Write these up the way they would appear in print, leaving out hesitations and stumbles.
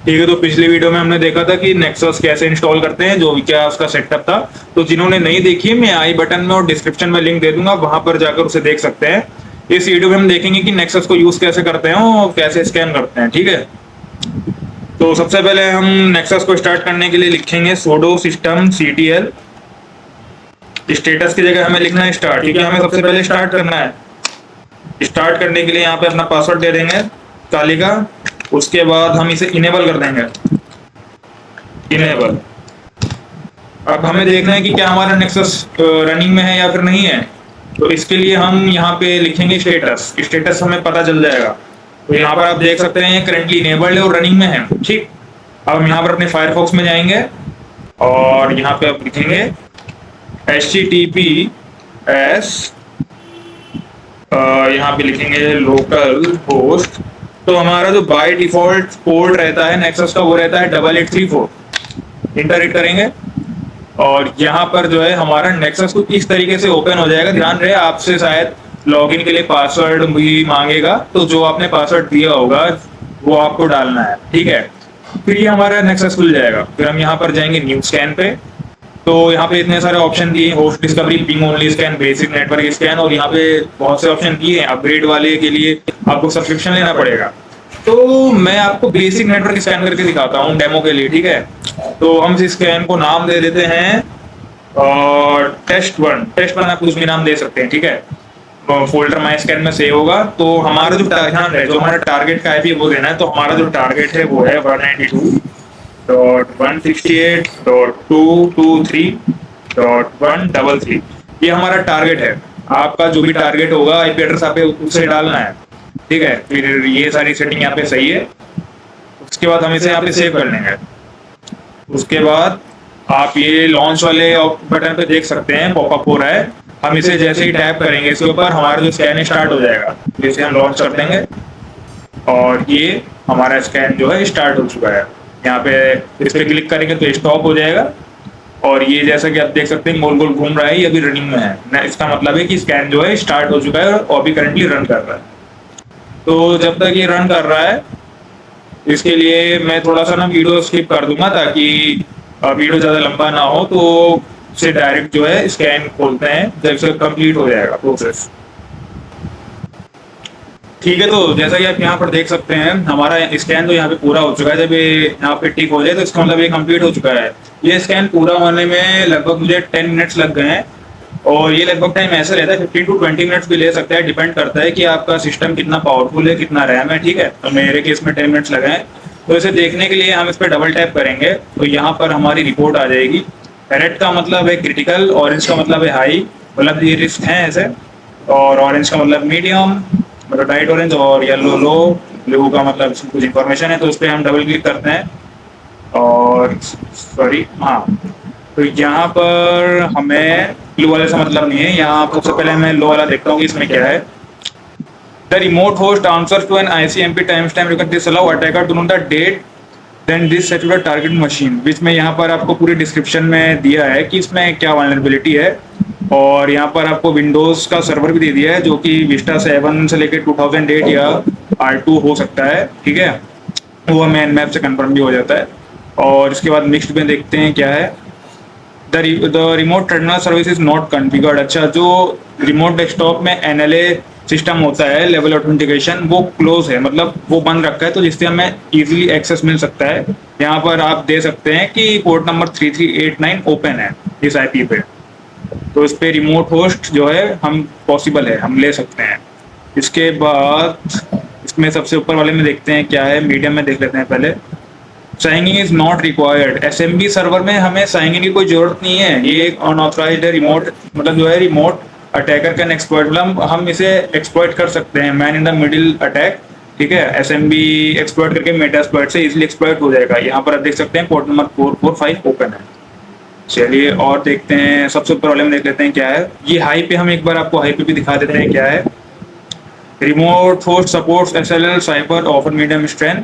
ठीक है, तो पिछली वीडियो में हमने देखा था कि नेक्सस कैसे इंस्टॉल करते हैं, जो भी क्या उसका सेटअप था। तो जिन्होंने नहीं देखी है, मैं आई बटन में और डिस्क्रिप्शन में लिंक दे दूंगा, वहां पर जाकर उसे देख सकते हैं। इस वीडियो में हम देखेंगे कि नेक्सस को यूज कैसे करते हैं और कैसे स्कैन करते हैं। ठीक है, तो सबसे पहले हम नेक्सस को स्टार्ट करने के लिए लिखेंगे sudo systemctl। स्टेटस की जगह हमें लिखना है स्टार्ट, क्योंकि हमें सबसे पहले स्टार्ट करना है। स्टार्ट करने के लिए यहाँ पे अपना पासवर्ड दे देंगे ताली का। उसके बाद हम इसे इनेबल कर देंगे, इनेबल। अब हमें देखना है कि क्या हमारा नेक्सस रनिंग में है या फिर नहीं है। तो इसके लिए हम यहाँ पे लिखेंगे स्टेटस, स्टेटस हमें पता चल जाएगा। तो यहाँ पर आप देख सकते हैं करंटली इनेबल्ड है और रनिंग में है। ठीक, अब हम यहाँ पर अपने फायरफॉक्स में जाएंगे और यहाँ पे आप लिखेंगे HTTPS, यहाँ पे लिखेंगे लोकल होस्ट। तो हमारा जो बाय डिफॉल्ट पोर्ट रहता है नेक्सस का वो रहता है 8834। इंटर हिट करेंगे और यहाँ पर जो है हमारा नेक्सस कुछ इस तरीके से ओपन हो जाएगा। ध्यान रहे आपसे शायद लॉगिन के लिए पासवर्ड भी मांगेगा, तो जो आपने पासवर्ड दिया होगा वो आपको डालना है। ठीक है, फिर ये हमारा नेक्सस खुल जाएगा। फिर हम यहाँ पर जाएंगे न्यू स्कैन पे। तो यहाँ पे इतने सारे ऑप्शन दिए, host discovery, ping only scan, basic network scan, और यहाँ पे बहुत से ऑप्शन दिए हैं। अपग्रेड वाले के लिए आपको सब्सक्रिप्शन लेना पड़ेगा। तो मैं आपको बेसिक नेटवर्क स्कैन करके दिखाता हूँ डेमो के लिए। ठीक है, तो हम इस स्कैन को नाम दे देते हैं और टेस्ट वन आप कुछ भी नाम दे सकते हैं। ठीक है, फोल्डर माई स्कैन में सेव होगा। तो हमारा जो ध्यान है, जो हमारा टारगेट का आईपी वो देना है। तो हमारा जो टारगेट है वो है 192.168.223.133। ये हमारा टारगेट है। आपका जो भी टारगेट होगा आईपी एड्रेस आप उसे डालना है। ठीक है, फिर ये सारी सेटिंग यहाँ पे सही है। उसके बाद हम इसे यहाँ पे सेव कर लेंगे। उसके बाद आप ये लॉन्च वाले बटन पे देख सकते हैं पॉपअप हो रहा है। हम इसे जैसे ही टैप करेंगे इसके ऊपर हमारा जो स्कैन स्टार्ट हो जाएगा। इसे हम लॉन्च कर देंगे और ये हमारा स्कैन जो है स्टार्ट हो चुका है। यहाँ पे इस पे क्लिक करेंगे तो स्टॉप हो जाएगा और ये जैसा कि आप देख सकते हैं गोल गोल घूम रहा है, ये अभी रनिंग में है ना। इसका मतलब है कि स्कैन जो है स्टार्ट हो चुका है और अभी करंटली रन कर रहा है। तो जब तक ये रन कर रहा है, इसके लिए मैं थोड़ा सा ना वीडियो स्किप कर दूंगा ताकि वीडियो ज्यादा लंबा ना हो। तो से डायरेक्ट जो है स्कैन खोलते हैं जब से कंप्लीट हो जाएगा प्रोसेस। ठीक है, तो जैसा कि आप यहाँ पर देख सकते हैं हमारा स्कैन तो यहाँ पे पूरा हो चुका है। जब ये यहाँ पे टिक हो जाए तो इसका मतलब ये कंप्लीट हो चुका है। ये स्कैन पूरा होने में लगभग मुझे 10 मिनट्स लग गए हैं और ये लगभग टाइम ऐसे रहता है 15 to 20 मिनट्स भी ले सकता है। डिपेंड करता है कि आपका सिस्टम कितना पावरफुल है, कितना रैम है। ठीक है, तो मेरे केस में 10 मिनट्स लगे हैं। तो इसे देखने के लिए हम इस पर डबल टैप करेंगे तो यहाँ पर हमारी रिपोर्ट आ जाएगी। रेड का मतलब है क्रिटिकल, ऑरेंज का मतलब है हाई, मतलब ये रिस्क है ऐसे, और ऑरेंज का मतलब मीडियम, मतलब लाइट ऑरेंज, और येलो लो, ब्लू का मतलब कुछ इन्फॉर्मेशन है। तो उस पर हम डबल क्लिक करते हैं और सॉरी हाँ, तो यहाँ पर हमें ब्लू वाले से मतलब नहीं है। यहाँ सबसे पहले मैं लो वाला देखता हूँ कि इसमें क्या है। The remote host answer to an ICMP time request this allow attacker to know the date then this set target machine. बीच में यहाँ पर आपको पूरी डिस्क्रिप्शन में दिया है कि इसमें क्या वल्नरेबिलिटी है, और यहाँ पर आपको विंडोज का सर्वर भी दे दिया है जो कि विस्टा 7 से लेकर 2008 या R2 हो सकता है। ठीक है, वो मैन मैप से कंफर्म भी हो जाता है। और इसके बाद मिक्स्ड में देखते हैं क्या है। The remote terminal service is not configured. अच्छा, जो रिमोट डेस्कटॉप में NLA सिस्टम होता है, लेवल ऑथेंटिकेशन, वो क्लोज है, मतलब वो बंद रखा है, तो जिससे हमें इजीली एक्सेस मिल सकता है। यहाँ पर आप दे सकते हैं कि पोर्ट नंबर 3389 ओपन है इस IP पे। तो इस पे रिमोट होस्ट जो है हम पॉसिबल है, हम ले सकते हैं। इसके बाद इसमें सबसे ऊपर वाले में देखते हैं क्या है। मीडियम में देख लेते हैं पहले। Signing is not required. SMB server में हमें साइन इन की कोई जरूरत नहीं है। ये एक अनऑथराइज्ड रिमोट, मतलब जो है रिमोट अटैकर कैन एक्सप्लॉइट, मतलब हम इसे एक्सप्लॉइट कर सकते हैं। Man in the middle attack. ठीक है, SMB एक्सप्लॉइट करके मेटास्प्लॉइट से इजीली एक्सप्लॉइट हो जाएगा। यहाँ पर आप देख सकते हैं पोर्ट नंबर 445 ओपन है। चलिए और देखते हैं, सबसे ऊपर वाले में देख लेते हैं क्या है। ये हाई पे हम एक बार आपको हाई पे भी दिखा देते हैं क्या है। Remote host supports SLL cipher offer medium strength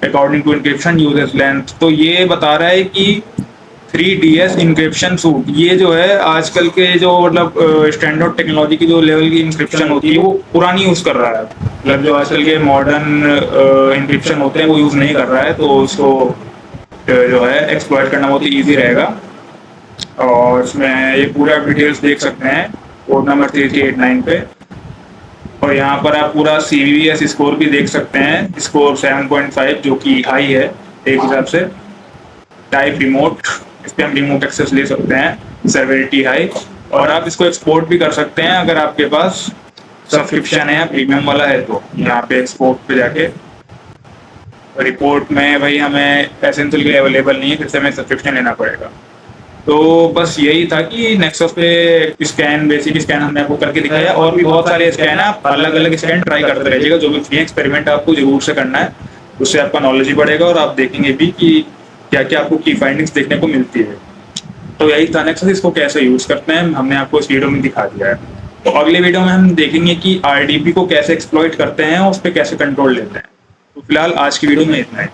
according to encryption users length. तो ये बता रहा है कि 3DS इंक्रिप्शन सूट, ये जो है आजकल के जो मतलब स्टैंडर्ड टेक्नोलॉजी की जो लेवल की इंक्रिप्शन होती है वो पुरानी यूज कर रहा है। मतलब जो आजकल के मॉडर्न इंक्रिप्शन होते हैं वो यूज़ नहीं कर रहा है, तो उसको जो है एक्सप्लॉइट करना बहुत ही ईजी रहेगा। और इसमें ये पूरा डिटेल्स देख सकते हैं कोड नंबर 3389 पे। और यहाँ पर आप पूरा CVS स्कोर भी देख सकते हैं, स्कोर 7.5 जो कि हाई है एक हिसाब से। टाइप रिमोट, इस पर हम रिमोट एक्सेस ले सकते हैं, सेवरिटी हाई। और आप इसको एक्सपोर्ट भी कर सकते हैं अगर आपके पास सब्सक्रिप्शन है, प्रीमियम वाला है, तो यहाँ पे एक्सपोर्ट पे जाके रिपोर्ट में भाई हमें एसेंशियल के लिए अवेलेबल नहीं है, फिर से हमें सब्सक्रिप्शन लेना पड़ेगा। तो बस यही था कि नेक्सस पे स्कैन, बेसिक स्कैन हमने आपको करके दिखाया। और भी बहुत सारे स्कैन है, आप अलग अलग स्कैन ट्राई करते रहिएगा, जो भी फ्री एक्सपेरिमेंट आपको जरूर से करना है, उससे आपका नॉलेज ही बढ़ेगा और आप देखेंगे भी कि क्या क्या आपको की फाइंडिंग्स देखने को मिलती है। तो यही था नेक्सस, इसको कैसे यूज करते हैं हमने आपको इस वीडियो में दिखा दिया है। तो अगले वीडियो में हम देखेंगे कि RDP को कैसे एक्सप्लॉइट करते हैं और उस पर कैसे कंट्रोल लेते हैं। तो फिलहाल आज की वीडियो में इतना है।